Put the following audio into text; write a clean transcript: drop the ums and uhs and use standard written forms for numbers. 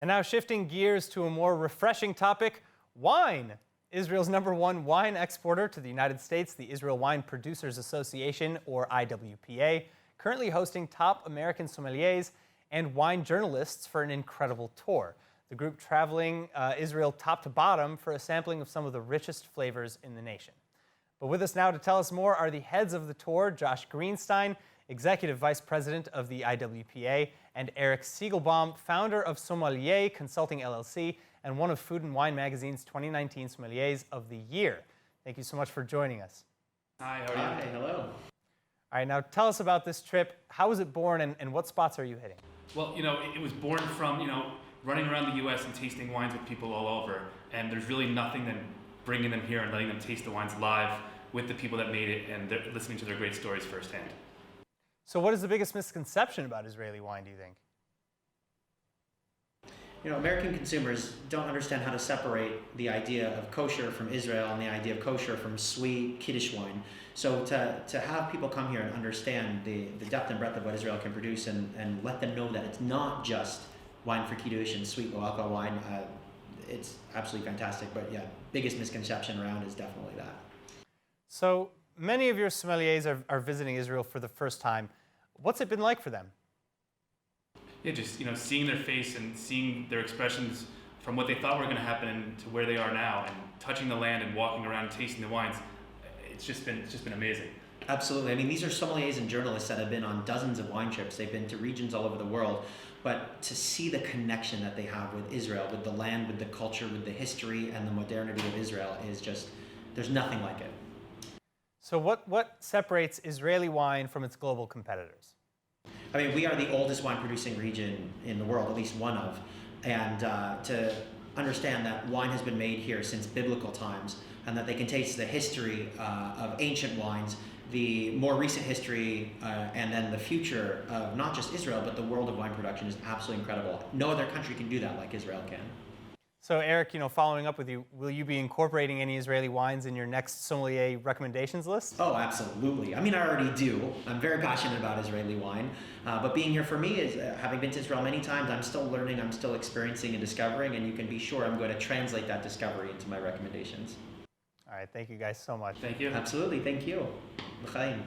And now shifting gears to a more refreshing topic, wine. Israel's #1 wine exporter to the United States, the Israel Wine Producers Association, or IWPA, currently hosting top American sommeliers and wine journalists for an incredible tour. The group traveling Israel top to bottom for a sampling of some of the richest flavors in the nation. But with us now to tell us more are the heads of the tour, Josh Greenstein, Executive Vice President of the IWPA, and Eric Siegelbaum, founder of Sommeliers Consulting LLC and one of Food and Wine Magazine's 2019 Sommeliers of the Year. Thank you so much for joining us. Hi, how are you? Hi, hello. All right, now tell us about this trip. How was it born and what spots are you hitting? Well, it was born from, running around the U.S. and tasting wines with people all over. And there's really nothing than bringing them here and letting them taste the wines live with the people that made it and they're listening to their great stories firsthand. So what is the biggest misconception about Israeli wine, do you think? American consumers don't understand how to separate the idea of kosher from Israel and the idea of kosher from sweet Kiddush wine. So to have people come here and understand the depth and breadth of what Israel can produce and let them know that it's not just wine for Kiddush and sweet low alcohol wine, it's absolutely fantastic. But yeah, biggest misconception around is definitely that. So many of your sommeliers are visiting Israel for the first time. What's it been like for them? Yeah, just seeing their face and seeing their expressions from what they thought were going to happen to where they are now, and touching the land and walking around and tasting the wines. It's just been amazing. Absolutely. I mean, these are sommeliers and journalists that have been on dozens of wine trips. They've been to regions all over the world. But to see the connection that they have with Israel, with the land, with the culture, with the history and the modernity of Israel is just, there's nothing like it. So what separates Israeli wine from its global competitors? I mean, we are the oldest wine producing region in the world, at least one of. And to understand that wine has been made here since biblical times and that they can taste the history of ancient wines, the more recent history, and then the future of not just Israel, but the world of wine production is absolutely incredible. No other country can do that like Israel can. So Eric, following up with you, will you be incorporating any Israeli wines in your next sommelier recommendations list? Oh, absolutely. I mean, I already do. I'm very passionate about Israeli wine. But being here for me is, having been to Israel many times, I'm still learning, I'm still experiencing and discovering, and you can be sure I'm going to translate that discovery into my recommendations. All right, thank you guys so much. Thank you. Absolutely, thank you. L'chaim.